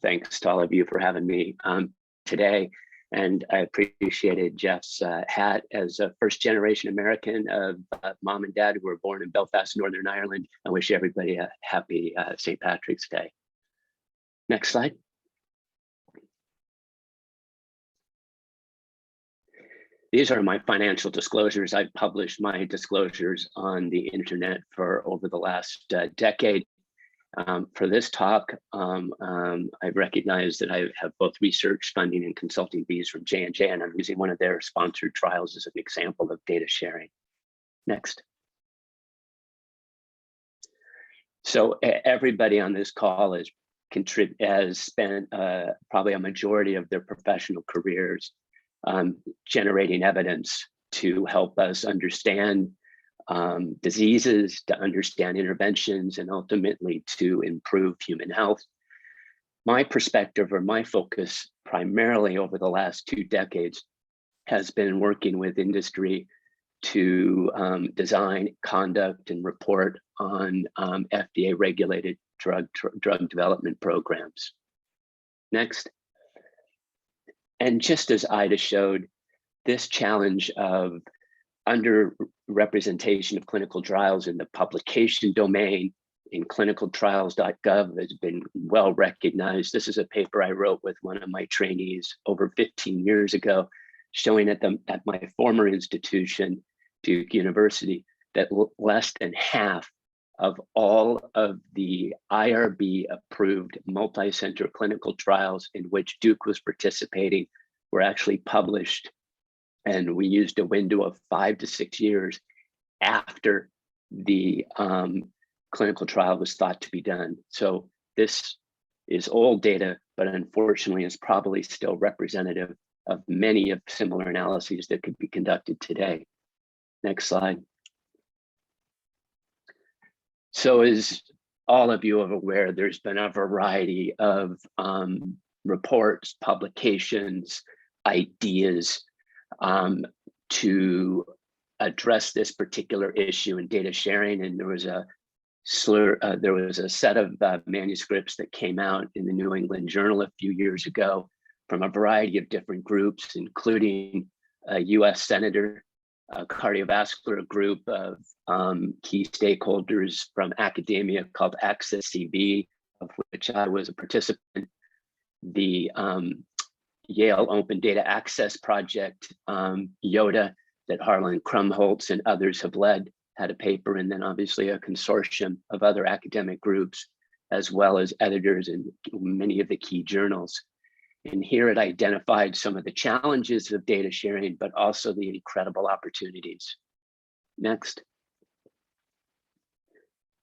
thanks to all of you for having me today. And I appreciated Jeff's hat as a first-generation American of mom and dad who were born in Belfast, Northern Ireland. I wish everybody a happy St. Patrick's Day. Next slide. These are my financial disclosures. I've published my disclosures on the internet for over the last decade. For this talk, I recognize that I have both research funding and consulting fees from J&J, and I'm using one of their sponsored trials as an example of data sharing. Next. So everybody on this call has spent probably a majority of their professional careers generating evidence to help us understand diseases, to understand interventions, and ultimately to improve human health. My perspective, or my focus primarily over the last 2 decades, has been working with industry to design, conduct, and report on FDA-regulated drug development programs. Next. And just as Ida showed, this challenge of underrepresentation of clinical trials in the publication domain in clinicaltrials.gov has been well recognized. This is a paper I wrote with one of my trainees over 15 years ago, showing at my former institution, Duke University, that less than half of all of the IRB approved multi-center clinical trials in which Duke was participating were actually published. And we used a window of 5 to 6 years after the clinical trial was thought to be done. So this is old data, but unfortunately is probably still representative of many of similar analyses that could be conducted today. Next slide. So as all of you are aware, there's been a variety of reports, publications, ideas to address this particular issue in data sharing, and there was a set of manuscripts that came out in the New England Journal a few years ago from a variety of different groups, including a U.S. senator, a cardiovascular group of key stakeholders from academia called Access CB, of which I was a participant, the Yale Open Data Access Project, Yoda, that Harlan Krumholtz and others have led, had a paper, and then obviously a consortium of other academic groups, as well as editors in many of the key journals. And here it identified some of the challenges of data sharing, but also the incredible opportunities. Next.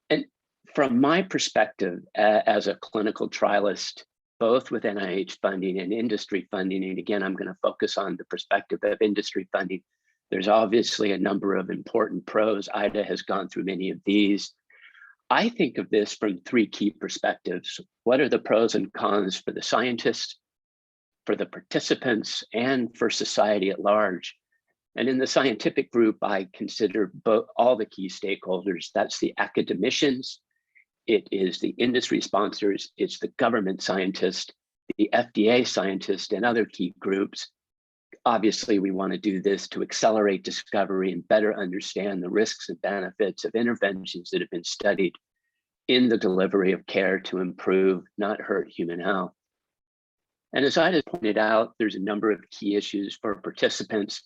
And from my perspective as a clinical trialist, both with NIH funding and industry funding, and again, I'm going to focus on the perspective of industry funding, there's obviously a number of important pros. Ida has gone through many of these. I think of this from 3 key perspectives. What are the pros and cons for the scientists, for the participants, and for society at large? And in the scientific group, I consider all the key stakeholders. That's the academicians, it is the industry sponsors, it's the government scientists, the FDA scientists, and other key groups. Obviously, we want to do this to accelerate discovery and better understand the risks and benefits of interventions that have been studied in the delivery of care to improve, not hurt, human health. And as I just pointed out, there's a number of key issues for participants.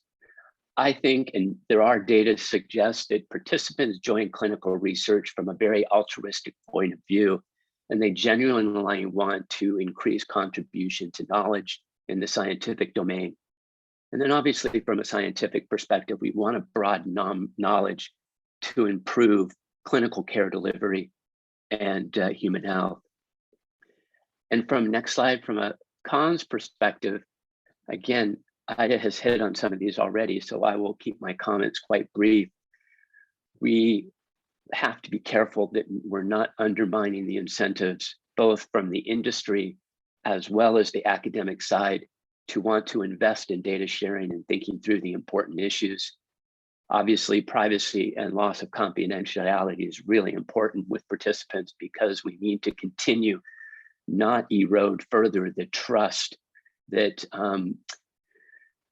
I think, and there are data to suggest that participants join clinical research from a very altruistic point of view, and they genuinely want to increase contribution to knowledge in the scientific domain. And then obviously from a scientific perspective, we want to broaden knowledge to improve clinical care delivery and human health. And from next slide, from a cons perspective, again, Ida has hit on some of these already, so I will keep my comments quite brief. We have to be careful that we're not undermining the incentives, both from the industry as well as the academic side, to want to invest in data sharing and thinking through the important issues. Obviously, privacy and loss of confidentiality is really important with participants because we need to continue not erode further the trust that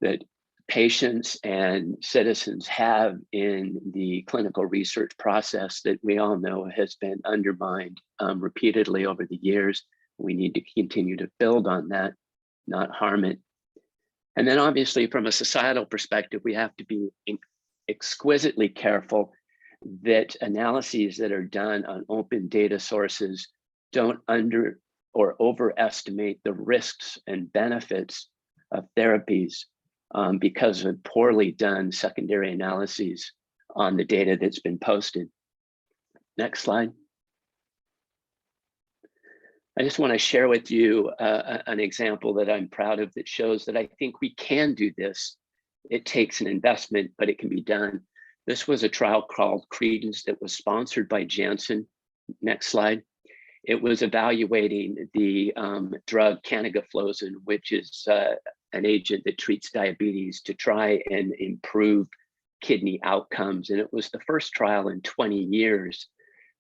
that patients and citizens have in the clinical research process that we all know has been undermined repeatedly over the years. We need to continue to build on that, not harm it. And then obviously from a societal perspective, we have to be exquisitely careful that analyses that are done on open data sources don't under or overestimate the risks and benefits of therapies because of poorly done secondary analyses on the data that's been posted. Next slide. I just want to share with you an example that I'm proud of that shows that I think we can do this. It takes an investment, but it can be done. This was a trial called CREDENCE that was sponsored by Janssen. Next slide. It was evaluating the drug canagliflozin, which is an agent that treats diabetes, to try and improve kidney outcomes. And it was the first trial in 20 years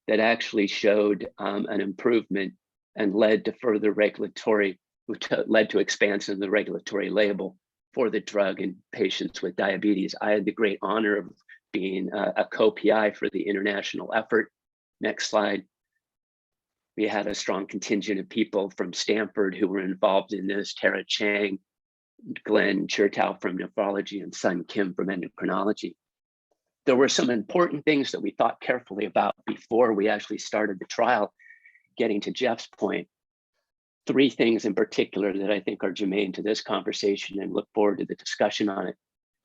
that actually showed an improvement and led to further regulatory, led to expansion of the regulatory label for the drug in patients with diabetes. I had the great honor of being a co-PI for the international effort. Next slide. We had a strong contingent of people from Stanford who were involved in this: Tara Chang, Glenn Chertow from nephrology, and Sun Kim from endocrinology. There were some important things that we thought carefully about before we actually started the trial. Getting to Jeff's point, 3 things in particular that I think are germane to this conversation and look forward to the discussion on it.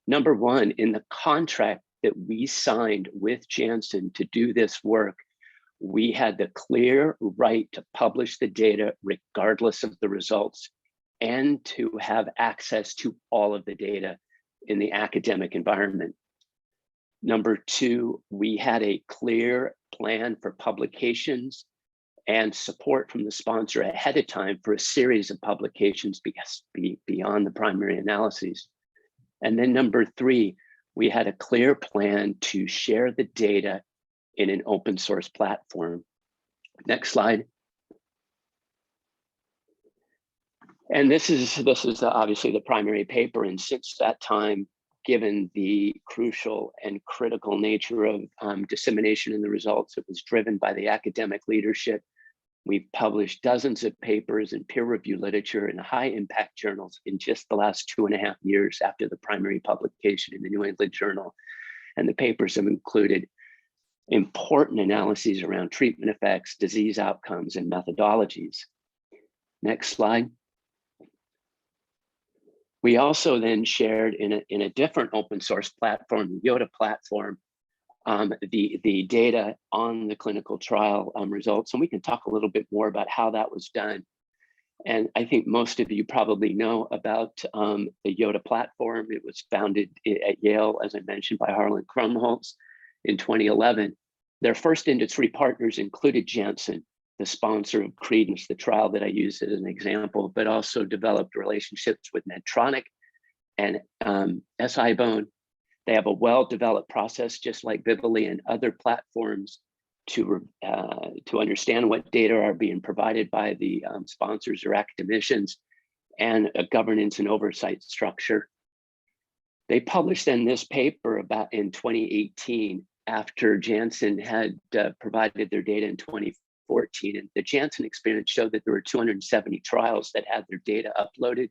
Number 1, in the contract that we signed with Janssen to do this work, we had the clear right to publish the data regardless of the results and to have access to all of the data in the academic environment. Number 2, we had a clear plan for publications and support from the sponsor ahead of time for a series of publications beyond the primary analyses. And then number 3, we had a clear plan to share the data in an open source platform. Next slide. And this is obviously the primary paper. And since that time, given the crucial and critical nature of dissemination in the results, it was driven by the academic leadership. We've published dozens of papers in peer-reviewed literature in high impact journals in just the last 2.5 years after the primary publication in the New England Journal. And the papers have included important analyses around treatment effects, disease outcomes, and methodologies. Next slide. We also then shared in a different open source platform, the Yoda Platform, the data on the clinical trial results. And we can talk a little bit more about how that was done. And I think most of you probably know about the Yoda Platform. It was founded at Yale, as I mentioned, by Harlan Krumholtz in 2011. Their first industry partners included Janssen, the sponsor of CREDENCE, the trial that I used as an example, but also developed relationships with Medtronic and SI-BONE. They have a well-developed process, just like Vivily and other platforms, to understand what data are being provided by the sponsors or academicians, and a governance and oversight structure. They published then this paper about in 2018 after Janssen had provided their data in 2014. And the Janssen experience showed that there were 270 trials that had their data uploaded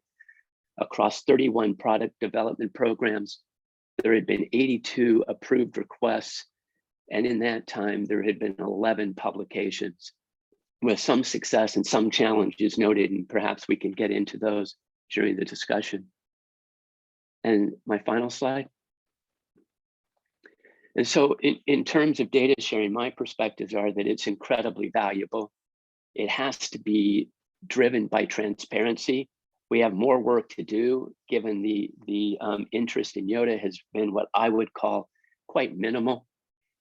across 31 product development programs. There had been 82 approved requests, and in that time, there had been 11 publications with some success and some challenges noted, and perhaps we can get into those during the discussion. And my final slide. And so in terms of data sharing, my perspectives are that it's incredibly valuable. It has to be driven by transparency. We have more work to do, given the interest in Yoda has been what I would call quite minimal.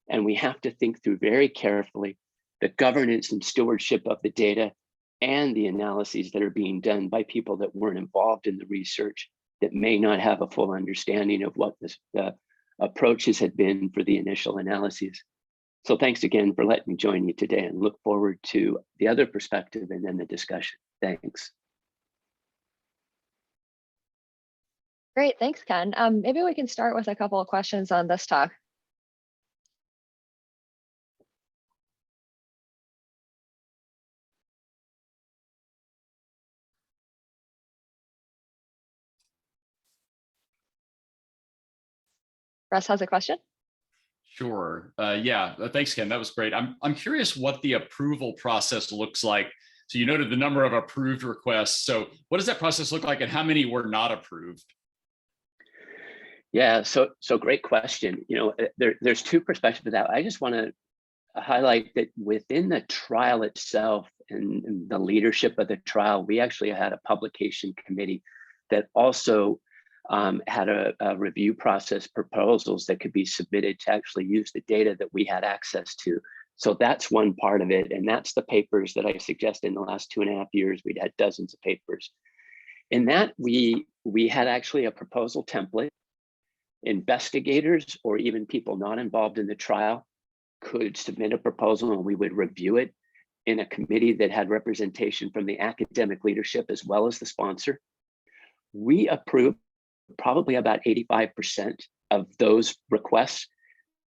And we have to think through very carefully the governance and stewardship of the data and the analyses that are being done by people that weren't involved in the research, that may not have a full understanding of what the approaches had been for the initial analyses. So thanks again for letting me join you today, and look forward to the other perspective and then the discussion. Thanks. Great, thanks, Ken. Maybe we can start with a couple of questions on this talk. Russ has a question. Sure. Yeah, thanks, Ken. That was great. I'm curious what the approval process looks like. So you noted the number of approved requests. So what does that process look like, and how many were not approved? Yeah, so great question. You know, there's two perspectives of that. I just want to highlight that within the trial itself and the leadership of the trial, we actually had a publication committee that also had a review process, proposals that could be submitted to actually use the data that we had access to. So that's one part of it. And that's the papers that I suggested in the last 2.5 years. We'd had dozens of papers. In that, we had actually a proposal template. Investigators or even people not involved in the trial could submit a proposal, and we would review it in a committee that had representation from the academic leadership as well as the sponsor. We approved probably about 85% of those requests.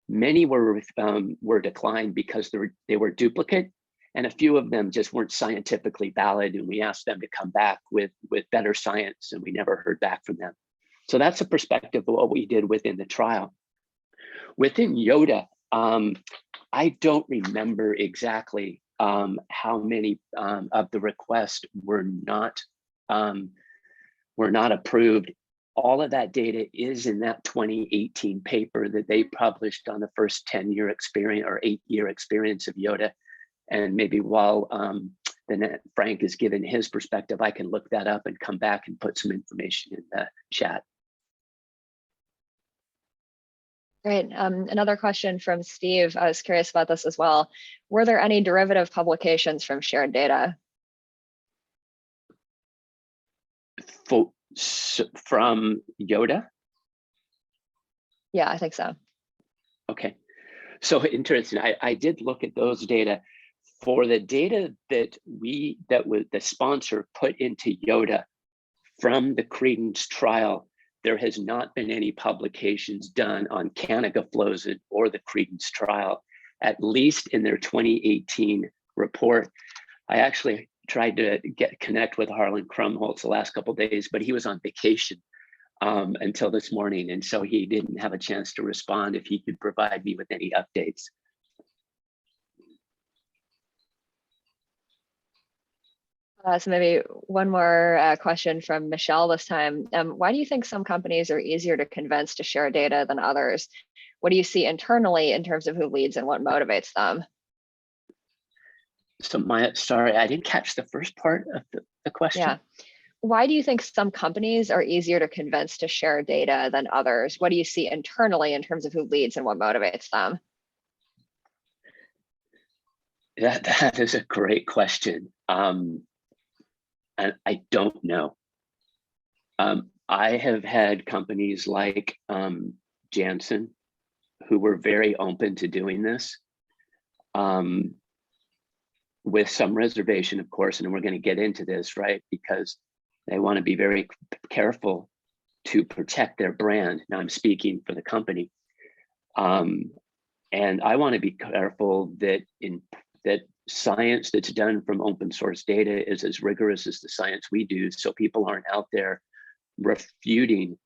Many were declined because they were duplicate, and a few of them just weren't scientifically valid, and we asked them to come back with better science, and we never heard back from them. So that's a perspective of what we did within the trial. Within Yoda, I don't remember exactly how many of the requests were not approved. All of that data is in that 2018 paper that they published on the first 10-year experience or 8-year experience of Yoda. And maybe while then Frank is given his perspective, I can look that up and come back and put some information in the chat. Great. Another question from Steve. I was curious about this as well. Were there any derivative publications from shared data? From Yoda? Yeah, I think so. Okay. So interesting. I did look at those data. For the data that the sponsor put into Yoda from the Credence trial, there has not been any publications done on canagliflozin or the Credence trial, at least in their 2018 report. I actually tried to connect with Harlan Krumholtz the last couple of days, but he was on vacation until this morning, and so he didn't have a chance to respond if he could provide me with any updates. So maybe one more question from Michelle this time. Why do you think some companies are easier to convince to share data than others? What do you see internally in terms of who leads and what motivates them? So sorry, I didn't catch the first part of the question. Yeah. Why do you think some companies are easier to convince to share data than others? What do you see internally in terms of who leads and what motivates them? That is a great question. And I don't know. I have had companies like Janssen who were very open to doing this, with some reservation, of course, and we're going to get into this, right? Because they want to be very careful to protect their brand. Now I'm speaking for the company. And I want to be careful that that science that's done from open source data is as rigorous as the science we do, so people aren't out there refuting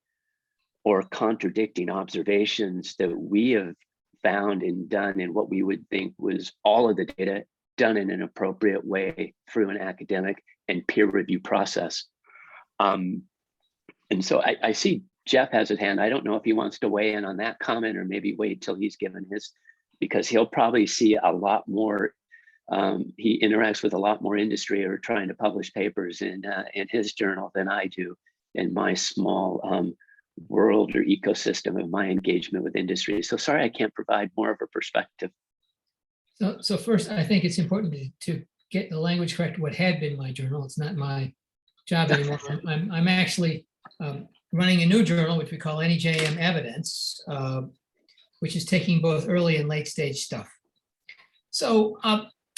or contradicting observations that we have found and done in what we would think was all of the data done in an appropriate way through an academic and peer review process. And so I see Jeff has his hand. I don't know if he wants to weigh in on that comment or maybe wait till he's given his, because he'll probably see a lot more. He interacts with a lot more industry or trying to publish papers in his journal than I do in my small world or ecosystem of my engagement with industry. So sorry, I can't provide more of a perspective. So first, I think it's important to get the language correct. What had been my journal, it's not my job anymore. I'm actually running a new journal, which we call NEJM Evidence, which is taking both early and late stage stuff So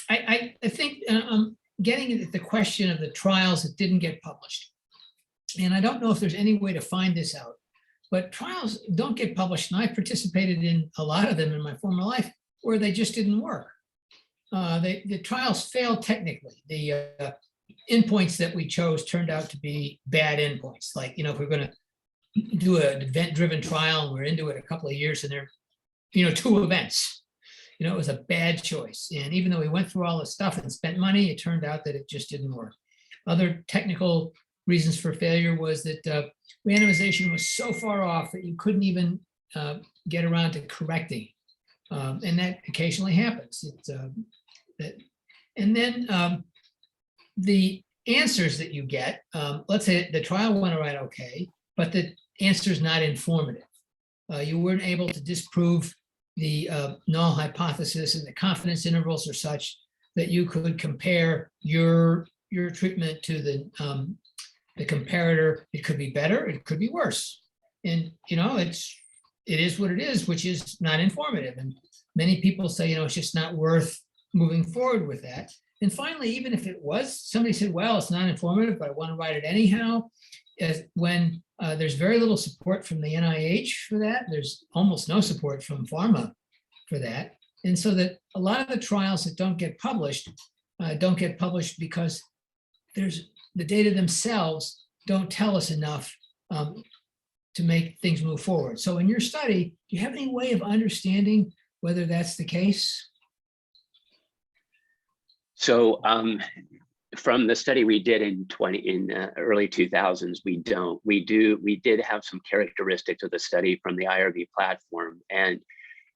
I think I'm getting at the question of the trials that didn't get published. And I don't know if there's any way to find this out, but trials don't get published. And I participated in a lot of them in my former life where they just didn't work. The trials failed technically. The endpoints that we chose turned out to be bad endpoints. Like, if we're going to do an event-driven trial and we're into it a couple of years and there are 2 events, it was a bad choice. And even though we went through all this stuff and spent money, it turned out that it just didn't work. Other technical reasons for failure was that randomization was so far off that you couldn't even get around to correcting. And that occasionally happens. And then the answers that you get, let's say the trial went all right, okay, but the answer is not informative. You weren't able to disprove the null hypothesis, and the confidence intervals are such that you could compare your treatment to the comparator. It could be better, it could be worse. And it is what it is, which is not informative. And many people say, it's just not worth moving forward with that. And finally, even if it was, somebody said, well, it's not informative, but I want to write it anyhow. When there's very little support from the NIH for that, there's almost no support from pharma for that. And so that a lot of the trials that don't get published because the data themselves don't tell us enough to make things move forward. So in your study, do you have any way of understanding whether that's the case? So from the study we did in early 2000s, we did have some characteristics of the study from the IRB platform. And,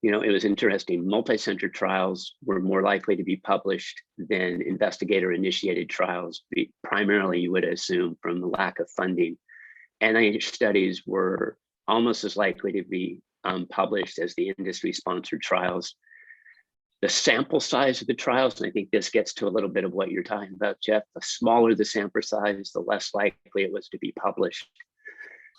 it was interesting. Multi-center trials were more likely to be published than investigator-initiated trials, primarily, you would assume, from the lack of funding. NIH studies were almost as likely to be published as the industry-sponsored trials. The sample size of the trials, and I think this gets to a little bit of what you're talking about, Jeff, the smaller the sample size, the less likely it was to be published.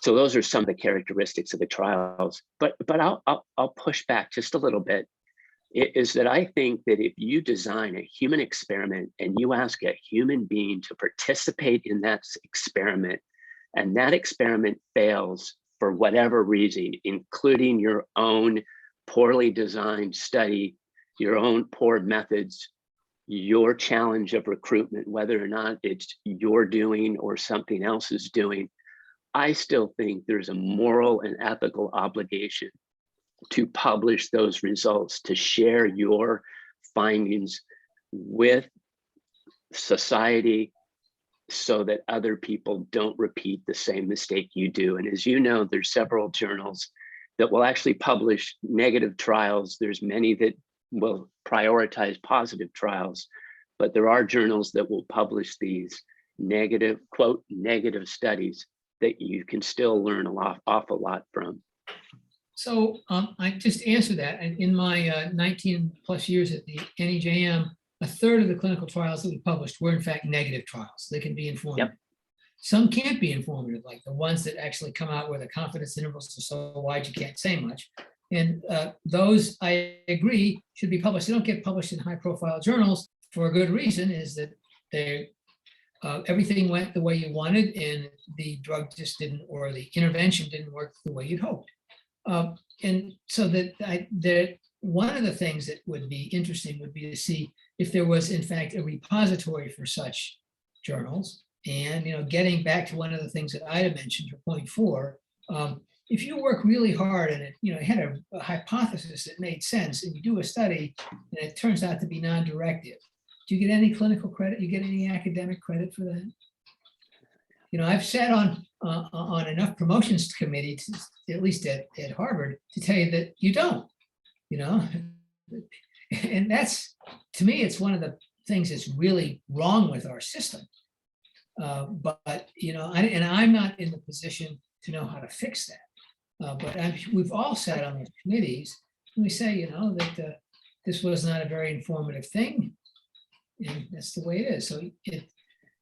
So those are some of the characteristics of the trials. But I'll push back just a little bit. Is that I think that if you design a human experiment and you ask a human being to participate in that experiment, and that experiment fails for whatever reason, including your own poorly designed study, your own poor methods, your challenge of recruitment, whether or not it's your doing or something else is doing, I still think there's a moral and ethical obligation to publish those results, to share your findings with society so that other people don't repeat the same mistake you do. And as you know, there's several journals that will actually publish negative trials. There's many that will prioritize positive trials, but there are journals that will publish these negative, quote, negative studies that you can still learn awful lot from. So I just answered that. And in my 19 plus years at the NEJM, a third of the clinical trials that we published were in fact negative trials. They can be informative. Yep. Some can't be informative, like the ones that actually come out where the confidence intervals are so wide you can't say much. And those, I agree, should be published. They don't get published in high profile journals for a good reason, is that everything went the way you wanted and the drug just didn't, or the intervention didn't work the way you'd hoped. And so that one of the things that would be interesting would be to see if there was in fact a repository for such journals. And getting back to one of the things that Ida mentioned for point 4, if you work really hard and it had a hypothesis that made sense, and you do a study and it turns out to be non-directive, do you get any clinical credit? You get any academic credit for that? I've sat on enough promotions committee, at least at Harvard, to tell you that you don't. And that's, to me, it's one of the things that's really wrong with our system. But I'm not in the position to know how to fix that. But we've all sat on those committees, and we say, that this was not a very informative thing, and that's the way it is. So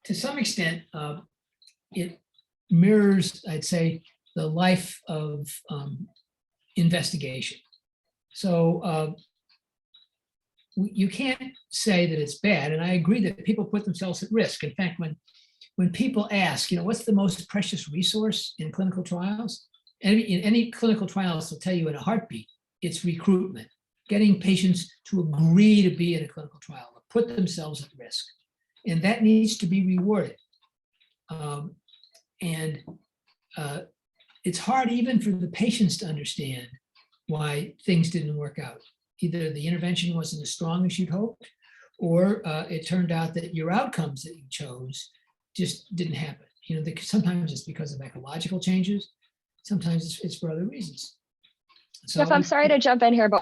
to some extent, it mirrors, I'd say, the life of investigation. So you can't say that it's bad. And I agree that people put themselves at risk. In fact, when people ask, what's the most precious resource in clinical trials? In any clinical trials, they'll tell you in a heartbeat, it's recruitment, getting patients to agree to be in a clinical trial, to put themselves at risk. And that needs to be rewarded. It's hard even for the patients to understand why things didn't work out. Either the intervention wasn't as strong as you'd hoped, or it turned out that your outcomes that you chose just didn't happen. Sometimes it's because of ecological changes. Sometimes it's for other reasons. So Jeff, I'm sorry to jump in here, but